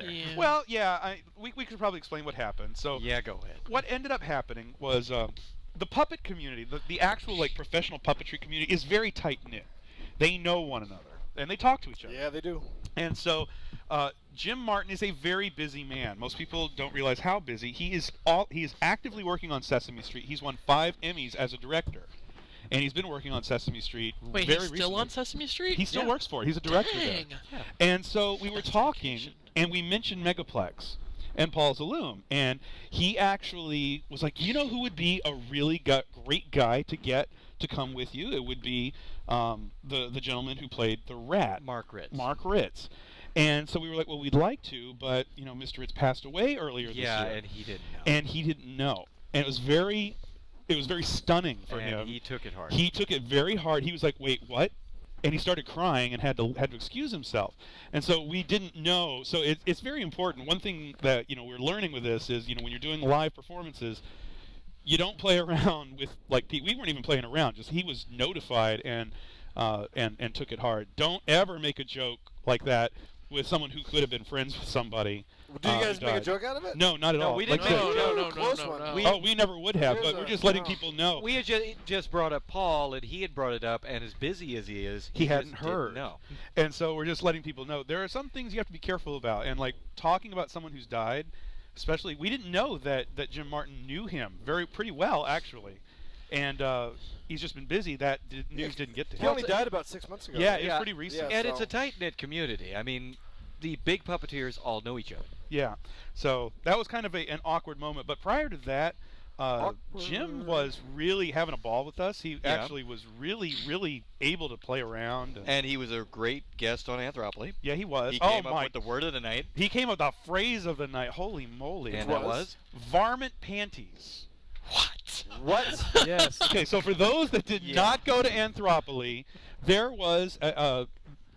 there. Yeah. Well, yeah, we could probably explain what happened. So Yeah, go ahead. what ended up happening was the puppet community, the actual like professional puppetry community, is very tight knit. They know one another and they talk to each other. Yeah, they do. And so Jim Martin is a very busy man. Most people don't realize how busy he is. He is actively working on Sesame Street. He's won 5 Emmys as a director. And he's been working on Sesame Street Wait, very he's still recently. on Sesame Street? He still works for it. He's a director Dang. there. Yeah. And so we were That's talking, dedication. and we mentioned Megaplex and Paul Zaloom. And he actually was like, you know who would be a really great guy to get to come with you? It would be the gentleman who played the rat. Mark Ritz. Mark Ritz. And so we were like, well, we'd like to, but, you know, Mr. Ritz passed away earlier this year. Yeah, and he didn't know. And he didn't know. And it was very stunning for him. And he took it hard. He took it very hard. He was like, wait, what? And he started crying and had to excuse himself. And so we didn't know. So it's very important. One thing that, you know, we're learning with this is, you know, when you're doing live performances, you don't play around with, like, we weren't even playing around. Just he was notified and took it hard. Don't ever make a joke like that with someone who could have been friends with somebody. Did you guys who make a died. joke out of it? No, not at No, all. we Like didn't I said- No. Close one. We never would have, Here's but we're a- just letting no. people know. We had just brought up Paul, and he had brought it up, and as busy as he is, He just hadn't heard. didn't know. And so we're just letting people know there are some things you have to be careful about. And like talking about someone who's died, especially, we didn't know that Jim Martin knew him pretty well, actually. And he's just been busy. That news didn't get to He him. only died about 6 months ago. Yeah, right? it's pretty recent. Yeah. And it's so- a tight-knit community. I mean, the big puppeteers all know each other. Yeah. So that was kind of an awkward moment. But prior to that, Jim was really having a ball with us. He actually was really, really able to play around. And he was a great guest on Anthropology. Yeah, he was. He Oh came up my! with the word of the night. He came up with the phrase of the night. Holy moly! And that was? varmint panties. What? What? Yes. Okay, so for those that did not go to Anthropology, there was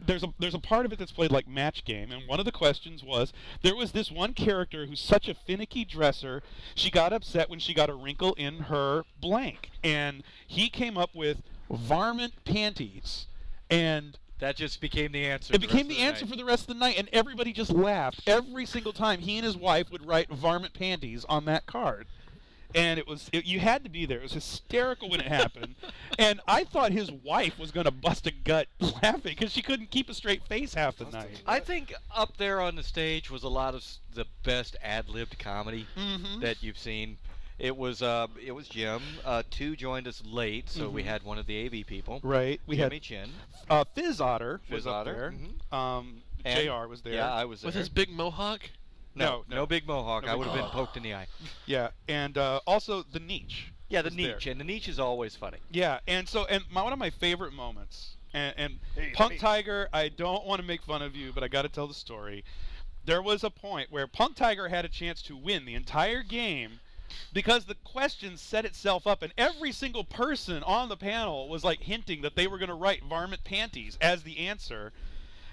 there's a part of it that's played like match game, and one of the questions was there was this one character who's such a finicky dresser, she got upset when she got a wrinkle in her blank, and he came up with varmint panties, and That just became the answer. it became the answer for the rest of the night, and everybody just laughed every single time he and his wife would write varmint panties on that card. And you had to be there. It was hysterical when it happened. And I thought his wife was going to bust a gut laughing because she couldn't keep a straight face half the night. I think up there on the stage was a lot of the best ad-libbed comedy that you've seen. It was Jim. 2 joined us late, so we had one of the AV people. Right. We Jimmy had Chin. Fizz Otter was Fizz up Otter, there. JR was there. Yeah, I was there. With his big mohawk? No big mohawk. No I big would have been mohawk. poked in the eye. Yeah, and also the niche. Yeah, the was there. niche, and the niche is always funny. Yeah, and so one of my favorite moments, and Hey, Punk niche. Tiger, I don't want to make fun of you, but I got to tell the story. There was a point where Punk Tiger had a chance to win the entire game because the question set itself up, and every single person on the panel was like hinting that they were going to write varmint panties as the answer.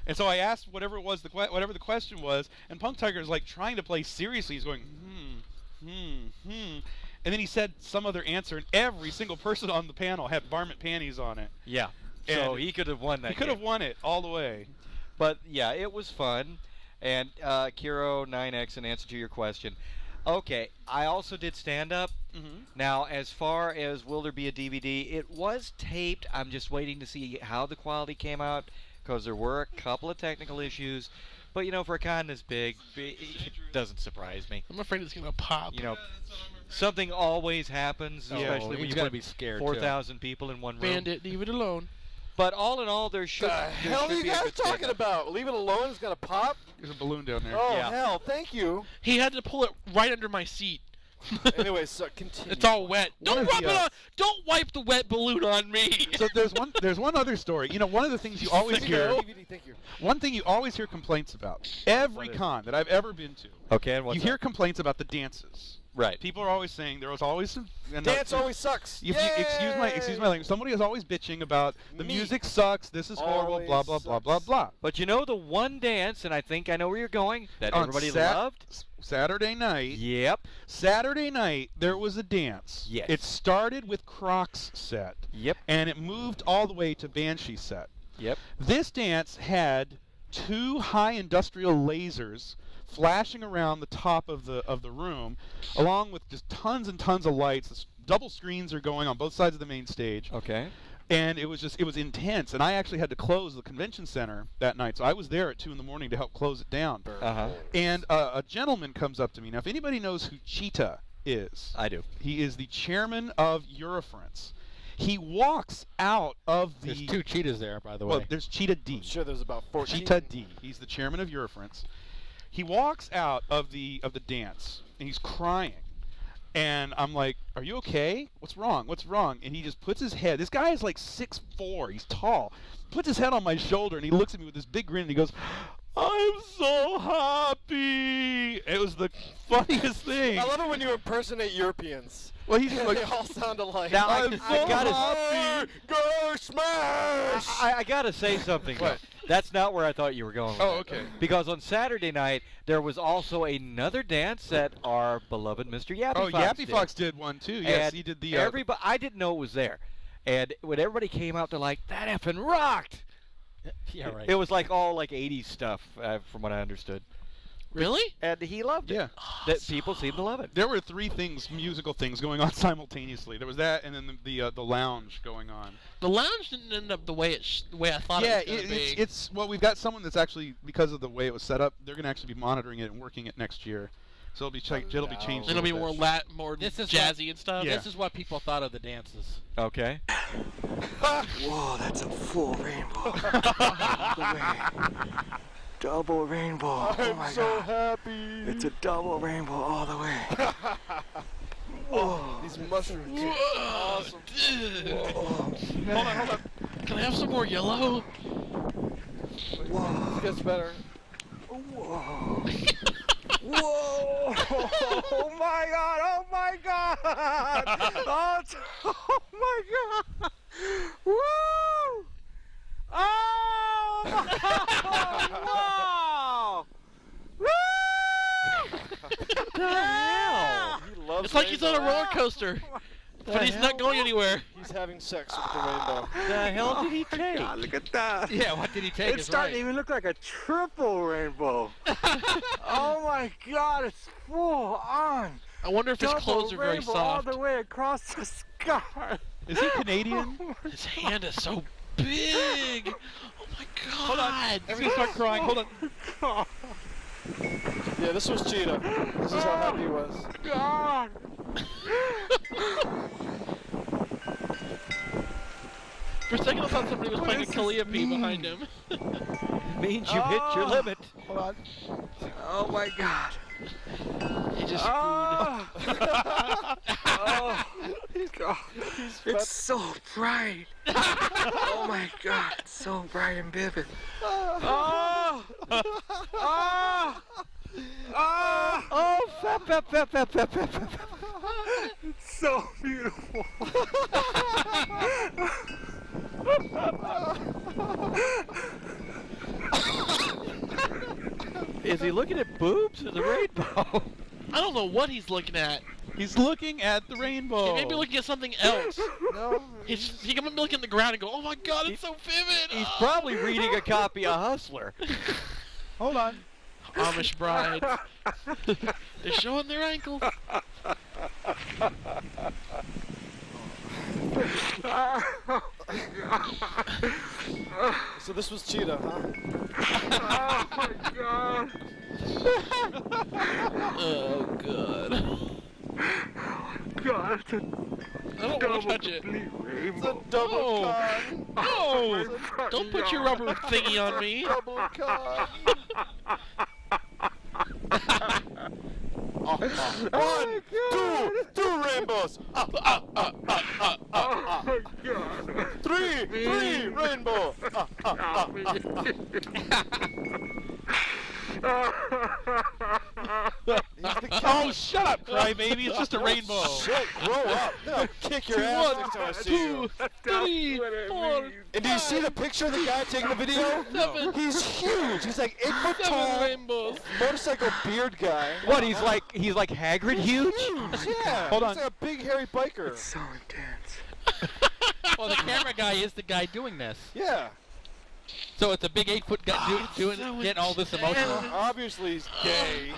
And so I asked whatever it was, whatever the question was, and Punk Tiger is like trying to play seriously. He's going, and then he said some other answer, and every single person on the panel had varmint panties on it. Yeah. So And he could have won that He could game. have won it all the way. But yeah, it was fun. And Kiro 9X, in answer to your question, okay, I also did stand-up. Now, as far as will there be a DVD, it was taped. I'm just waiting to see how the quality came out because there were a couple of technical issues. But, you know, for a con this big, it doesn't surprise me. I'm afraid it's going to pop. You know, something always happens, especially when he's you gotta put be scared, 4,000 people in one room. Bandit, leave it alone. But all in all, there should, The there hell are should you be a guys good talking stand-up. about? Leave it alone. It's gonna pop. There's a balloon down there. Oh Yeah. hell! Thank you. He had to pull it right under my seat. Anyway, so continue. It's all wet. One Don't of rub the, it on. Don't wipe the wet balloon on me. So there's one other story. You know, one of the things you always hear, DVD, thank you. one thing you always hear complaints about. Every con that I've ever been to, Okay, and what's you hear complaints about the dances. Right. People are always saying there was always some. And Dance always sucks. If you, excuse my language. Somebody is always bitching about the Me. music sucks. This is horrible. Always Blah blah blah blah sucks. blah. But you know the one dance, and I think I know where you're going, that On everybody Sat- loved? Saturday night. Yep. Saturday night there was a dance. Yes. It started with Croc's set. Yep. And it moved all the way to Banshee set. Yep. This dance had 2 high industrial lasers flashing around the top of the room, along with just tons and tons of lights. Double screens are going on both sides of the main stage. Okay. And it was intense. And I actually had to close the convention center that night, so I was there at 2 in the morning to help close it down. Uh-huh. And a gentleman comes up to me. Now, if anybody knows who Cheetah is, I do. he is the chairman of Eurofrance. He walks out of the... There's 2 cheetahs there, by the way. Well, there's Cheetah D. I'm sure there's about 14. Cheetah D. He's the chairman of Eurofrance. He walks out of the dance, and he's crying. And I'm like, "Are you okay? What's wrong? What's wrong?" And he just puts his head. This guy is like 6'4". He's tall. Puts his head on my shoulder, and he looks at me with this big grin, and he goes, "I'm so happy." It was the funniest thing. I love it when you impersonate Europeans. Well, he's They like, all sound alike. Now, I'm so gotta- happy. Go smash! I gotta say something. What? That's not where I thought you were going with Oh, that. okay. Because on Saturday night, there was also another dance that our beloved Mr. Yappy Oh, Fox Yappy did. Fox did one too. Yes, And he did the. everybody, I didn't know it was there. And when everybody came out, they're like, "That effing rocked!" Yeah, right. It was like all like 80s stuff, from what I understood. Really? And he loved it. Yeah. That people seem to love it. There were 3 musical things going on simultaneously. There was that, and then the lounge going on. The lounge didn't end up the way the way I thought Yeah, it was going to be. it's well, we've got someone that's actually, because of the way it was set up, they're going to actually be monitoring it and working it next year. So it'll be changed. It'll be more bit. more This is jazzy and stuff. Yeah. This is what people thought of the dances. Okay. Whoa, that's a full rainbow. All the way. Double rainbow. Oh my so god. happy. It's a double rainbow all the way. Whoa. These mushrooms. Awesome. Hold on. Can I have some more yellow? Whoa. This gets better. Whoa. Whoa. Oh my god. Oh my god. Oh my god. Woo. Oh wow. Woo. The hell? He loves It's like he's on a rainbow. roller coaster, but he's not going anywhere. He's having sex with the rainbow. The hell did he Oh my take? god, look at that. Yeah, what did he take? It's starting to even look like a triple rainbow. Oh my god, it's full on. I wonder if his Double clothes are very rainbow soft. all the way across the sky. Is he Canadian? His hand is so big. Oh my god. Hold on. Everybody start crying. Hold on. Yeah, this was Cheetah. This is how happy he was. God. For a second, I thought somebody was playing a Calliope behind him. Means you hit your limit. Hold on. Oh my god. He just Oh. Oh. God. It's so bright. Oh my god, it's so bright and vivid. Oh. Oh. Oh. Oh, fap. It's so beautiful. Is he looking at boobs or the rainbow? I don't know what he's looking at. He's looking at the rainbow. He may be looking at something else. No. He might be looking at the ground and go, "Oh my god, it's so vivid." He's probably reading a copy of Hustler. Hold on. Amish brides. They're showing their ankles. So this was Cheetah, huh? Oh my god. Oh god. God, it's a I don't want to touch it. complete It's a rainbow. double Oh. con. Oh! Don't put your rubber thingy on me. Double con. Oh my god. Two rainbows. Oh my god. Three rainbow. He's the Oh, shut up, crybaby. It's just a rainbow. Shit, grow up. I'll kick your ass next time I see you. 3, 4, And do you see the picture of the guy taking the video? 7, He's huge. He's like 8 foot 7 tall, rainbows. motorcycle beard guy. What? He's like Hagrid huge? Yeah. Hold on. He's like a big hairy biker. So intense. Well, the camera guy is the guy doing this. Yeah. So it's a big 8-foot guy doing getting all this emotional. Obviously he's gay.